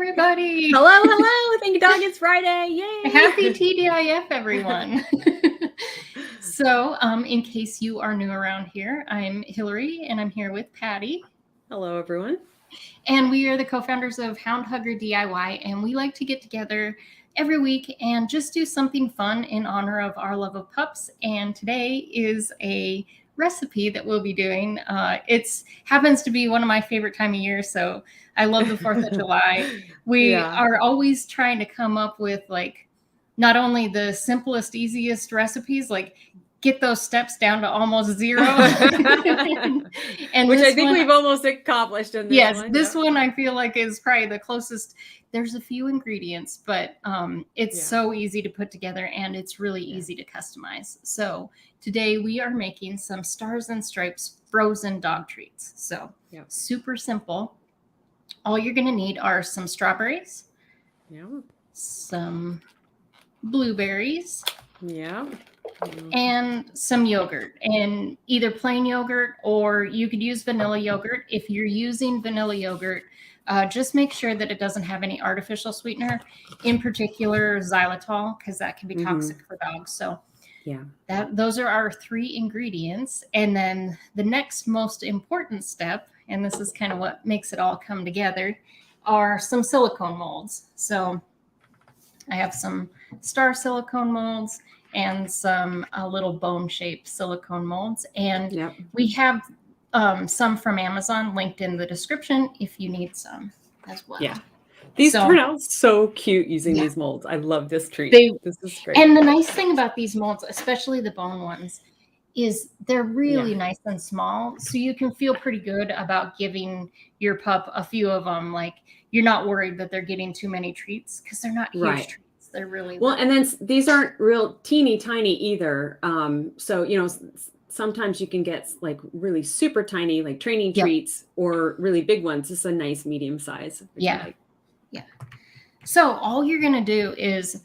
everybody. Hello. Thank you, dog. It's Friday. Yay. Happy TDIF, everyone. So, in case you are new around here, I'm Hillary and I'm here with Patty. Hello, everyone. And we are the co-founders of Hound Hugger DIY, and we like to get together every week and just do something fun in honor of our love of pups. And today is a recipe that we'll be doing. It happens to be one of my favorite time of year, so I love the 4th of July. We are always trying to come up with like not only the simplest, easiest recipes, like get those steps down to almost zero. and which I think we've almost accomplished in this one. This one I feel like is probably the closest. There's a few ingredients, but it's so easy to put together and it's really easy to customize. So today we are making some Stars and Stripes frozen dog treats. So super simple. All you're going to need are some strawberries, some blueberries, and some yogurt, and either plain yogurt or you could use vanilla yogurt. If you're using vanilla yogurt, just make sure that it doesn't have any artificial sweetener, in particular xylitol, because that can be toxic for dogs. So those are our 3 ingredients. And then the next most important step, and this is kind of what makes it all come together, are some silicone molds. So I have some star silicone molds and some little bone-shaped silicone molds. And we have some from Amazon linked in the description if you need some as well. These turn out so cute using these molds. I love this treat. This is great. And the nice thing about these molds, especially the bone ones, is they're really nice and small. So you can feel pretty good about giving your pup a few of them. Like you're not worried that they're getting too many treats because they're not huge treats. They're really well. And then these aren't real teeny tiny either. So, sometimes you can get like really super tiny, like training treats, or really big ones. This is a nice medium size. So all you're going to do is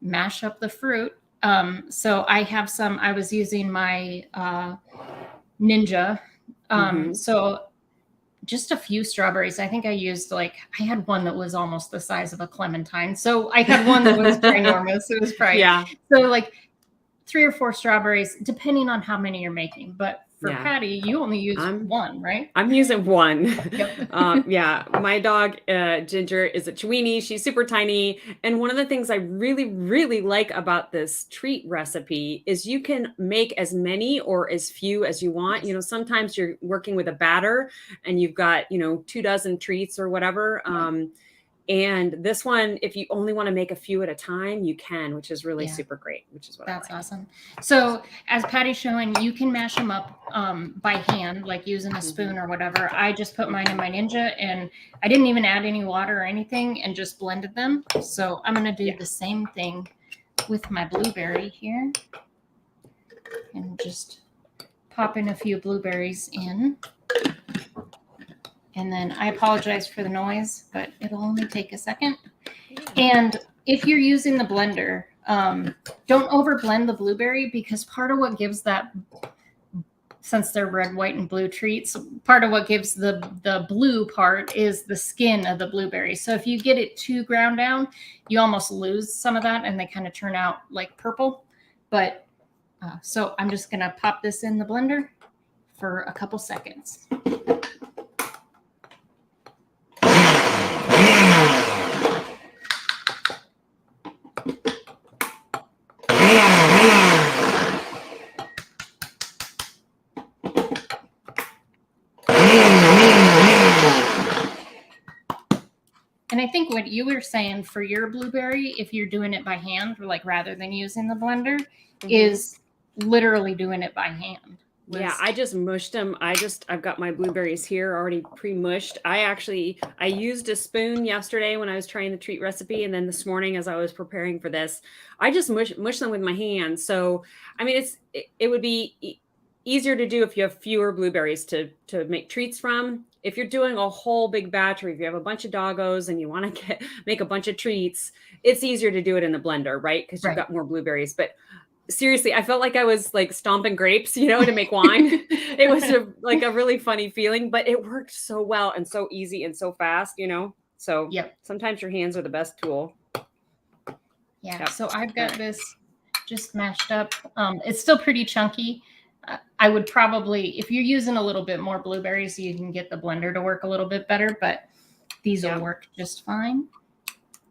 mash up the fruit. So I have some, I was using my Ninja. So just a few strawberries. I think I used I had one that was almost the size of a clementine. So I had one that was ginormous. It was probably, so like 3 or 4 strawberries, depending on how many you're making. But for Patty, you only use one, right? I'm using one. My dog, Ginger, is a Chiweenie. She's super tiny. And one of the things I really, really like about this treat recipe is you can make as many or as few as you want. Sometimes you're working with a batter and you've got, 24 treats or whatever. And this one, if you only want to make a few at a time, you can, which is really super great, which is what That's I like. awesome. So as Patty's showing, you can mash them up by hand, like using a spoon or whatever. I just put mine in my Ninja and I didn't even add any water or anything and just blended them. So I'm going to do the same thing with my blueberry here and just pop in a few blueberries in. And then I apologize for the noise, but it'll only take a second. And if you're using the blender, don't overblend the blueberry, because part of what gives that, since they're red, white, and blue treats, part of what gives the blue part is the skin of the blueberry. So if you get it too ground down, you almost lose some of that and they kind of turn out like purple. But so I'm just going to pop this in the blender for a couple seconds. And I think what you were saying for your blueberry, if you're doing it by hand, or like rather than using the blender, is literally doing it by hand. I just mushed them. I've got my blueberries here already pre-mushed. I used a spoon yesterday when I was trying the treat recipe. And then this morning, as I was preparing for this, I just mushed them with my hands. So, I mean, it would be easier to do if you have fewer blueberries to make treats from. If you're doing a whole big batch, or if you have a bunch of doggos and you want to make a bunch of treats, it's easier to do it in the blender, right? Because you've got more blueberries. But seriously, I felt like I was like stomping grapes, to make wine. It was a really funny feeling, but it worked so well and so easy and so fast, So Yep. sometimes your hands are the best tool. Yeah. Yep. So I've got this just mashed up. It's still pretty chunky. I would probably, if you're using a little bit more blueberries, you can get the blender to work a little bit better, but these will work just fine.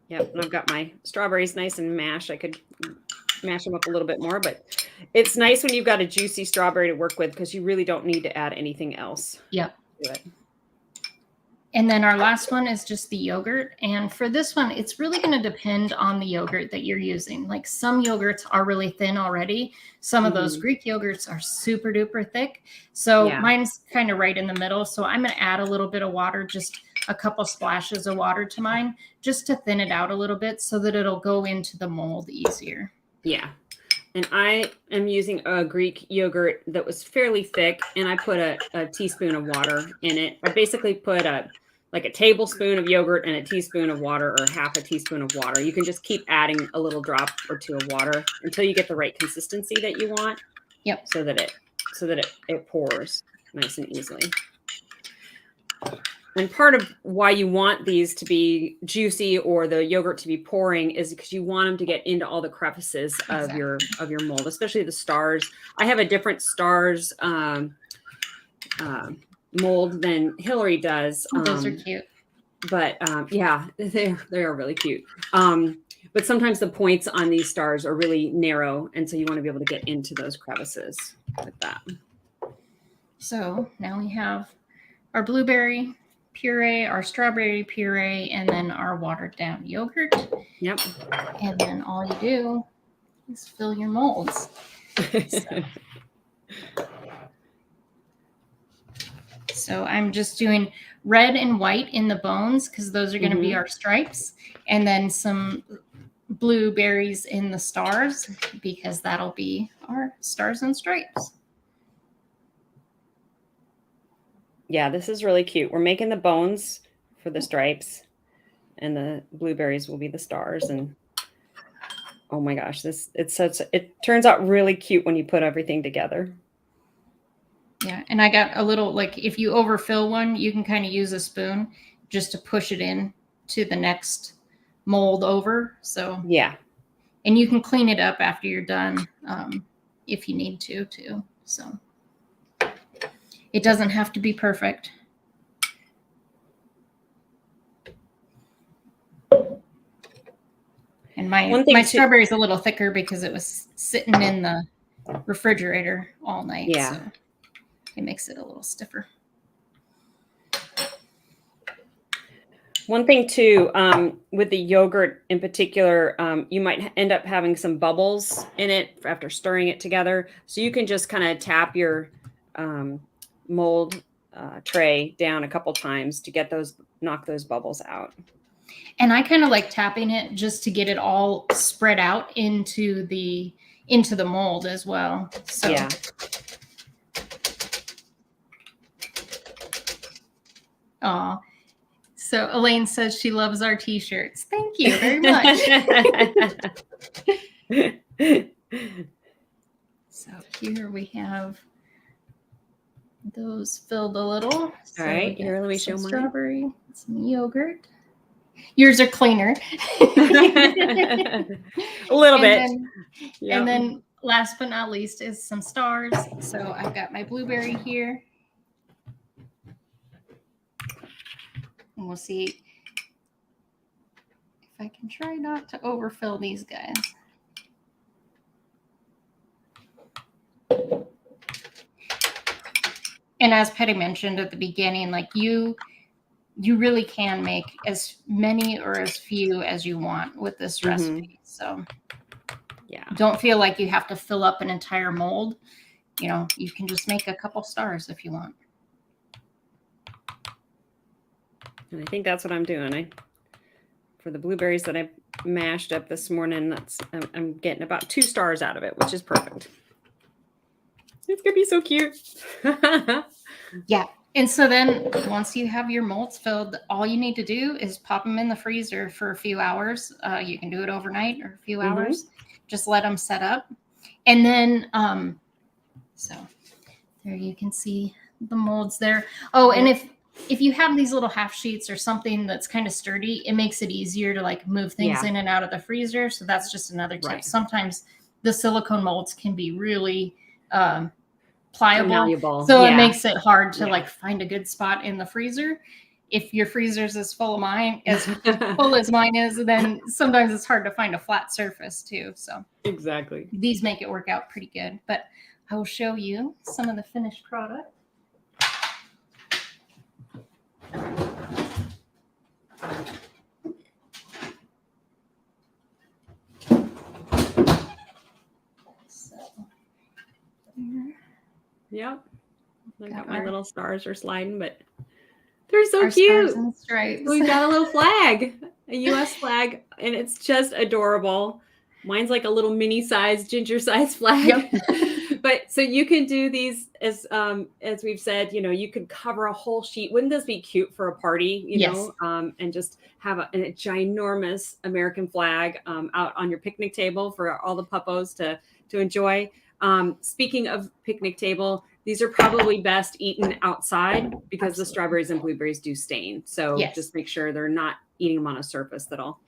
Yep. And I've got my strawberries nice and mashed. I could mash them up a little bit more, but it's nice when you've got a juicy strawberry to work with because you really don't need to add anything else. Yep. To it. And then our last one is just the yogurt. And for this one, it's really going to depend on the yogurt that you're using. Like some yogurts are really thin already. Some of those Greek yogurts are super duper thick. So mine's kind of right in the middle. So I'm going to add a little bit of water, just a couple splashes of water to mine, just to thin it out a little bit so that it'll go into the mold easier. Yeah. And I am using a Greek yogurt that was fairly thick, and I put a teaspoon of water in it. I basically put a tablespoon of yogurt and a teaspoon of water, or half a teaspoon of water. You can just keep adding a little drop or two of water until you get the right consistency that you want. Yep. So that it pours nice and easily. And part of why you want these to be juicy or the yogurt to be pouring is because you want them to get into all the crevices of your mold, especially the stars. I have a different stars mold than Hillary does. Those are cute. But yeah, they are really cute. But sometimes the points on these stars are really narrow, and so you want to be able to get into those crevices with that. So now we have our blueberry puree, our strawberry puree, and then our watered down yogurt. Yep. And then all you do is fill your molds. So I'm just doing red and white in the bones because those are going to be our stripes, and then some blueberries in the stars because that'll be our stars and stripes. Yeah, this is really cute. We're making the bones for the stripes, and the blueberries will be the stars. And oh my gosh, it turns out really cute when you put everything together. Yeah, and I got a little, like, if you overfill one, you can kind of use a spoon just to push it in to the next mold over. So yeah, and you can clean it up after you're done if you need to too. So it doesn't have to be perfect. And my strawberry is a little thicker because it was sitting in the refrigerator all night. Yeah. So it makes it a little stiffer. One thing too, with the yogurt in particular, you might end up having some bubbles in it after stirring it together. So you can just kind of tap your mold tray down a couple times to knock those bubbles out. And I kind of like tapping it just to get it all spread out into the mold as well. So yeah. Aw. So Elaine says she loves our t-shirts. Thank you very much. So here we have those filled a little. So all right, here, let me show mine. Strawberry, some yogurt. Yours are cleaner. A little bit. And then last but not least is some stars. So I've got my blueberry here. And we'll see if I can try not to overfill these guys. And as Patty mentioned at the beginning, like you really can make as many or as few as you want with this recipe. So yeah, don't feel like you have to fill up an entire mold. You know, you can just make a couple stars if you want. And I think that's what I'm doing. For the blueberries that I mashed up this morning, I'm getting about 2 stars out of it, which is perfect. It's gonna be so cute. Yeah. And so then once you have your molds filled, all you need to do is pop them in the freezer for a few hours. You can do it overnight or a few hours. Just let them set up. And then, so there you can see the molds there. Oh, and if you have these little half sheets or something that's kind of sturdy, it makes it easier to like move things Yeah. in and out of the freezer. So that's just another tip. Right. Sometimes the silicone molds can be really They're pliable, malleable. so it Yeah. makes it hard to Yeah. like find a good spot in the freezer. If your freezer's as full as mine is, then sometimes it's hard to find a flat surface too. So Exactly. these make it work out pretty good. But I will show you some of the finished product. So, Yep. I got Got my our- little stars are sliding, but they're so our cute. stars and stripes. We've got a little flag, a US flag, and it's just adorable. Mine's like a little mini size, ginger size flag. Yep. But so you can do these as we've said, you could cover a whole sheet. Wouldn't this be cute for a party, Yes. and just have a ginormous American flag out on your picnic table for all the puppos to enjoy. Speaking of picnic table, these are probably best eaten outside because the Absolutely. strawberries and blueberries do stain. So Yes. just make sure they're not eating them on a surface that'll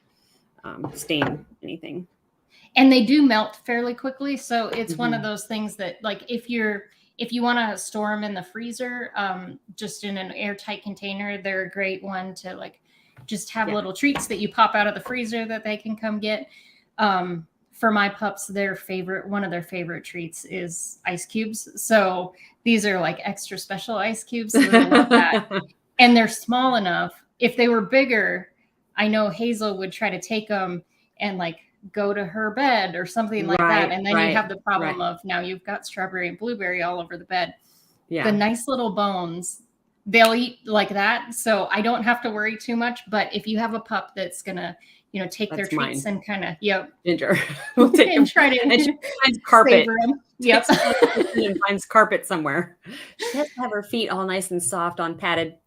stain anything. And they do melt fairly quickly, so it's one of Mhm. those things that like if you want to store them in the freezer, just in an airtight container, they're a great one to like just have Yeah. little treats that you pop out of the freezer that they can come get. For my pups, one of their favorite treats is ice cubes. So these are like extra special ice cubes. So they love that. And they're small enough. If they were bigger, I know Hazel would try to take them and like go to her bed or something like that. Right, And then you have the problem right. of now you've got strawberry and blueberry all over the bed. The Yeah. nice little bones, they'll eat like that. So I don't have to worry too much. But if you have a pup that's gonna, take their That's mine. treats and kind of, yep, Ginger. We'll take them. and try to And she finds carpet. savor them. Yep. Takes them to the kitchen and finds carpet somewhere. She has to have her feet all nice and soft on padded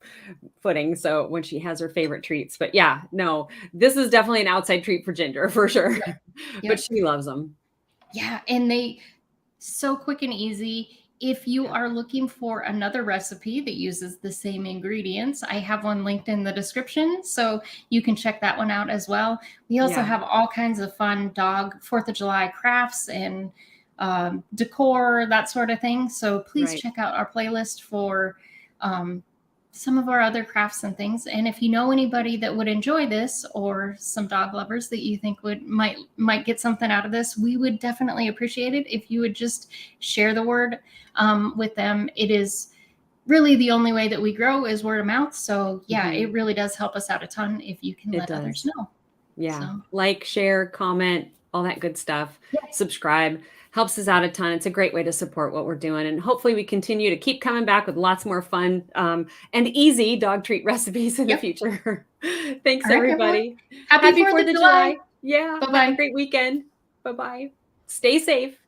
footing. So when she has her favorite treats, but yeah, no, this is definitely an outside treat for Ginger for sure. Yep. But she loves them. Yeah, and they so quick and easy. If you are looking for another recipe that uses the same ingredients, I have one linked in the description, so you can check that one out as well. We also Yeah. have all kinds of fun dog 4th of July crafts and decor, that sort of thing. So please Right. check out our playlist for some of our other crafts and things. And if you know anybody that would enjoy this, or some dog lovers that you think might get something out of this, we would definitely appreciate it if you would just share the word with them. It is really the only way that we grow is word of mouth. So yeah, Mhm. it really does help us out a ton if you can It let others does. know. Yeah. So Like, share, comment, all that good stuff. yes. Subscribe. Helps us out a ton. It's a great way to support what we're doing. And hopefully we continue to keep coming back with lots more fun and easy dog treat recipes in the Yep. future. Thanks, All right, everyone. everybody. Happy 4th of July. Yeah. Have Bye-bye. a great weekend. Bye-bye. Stay safe.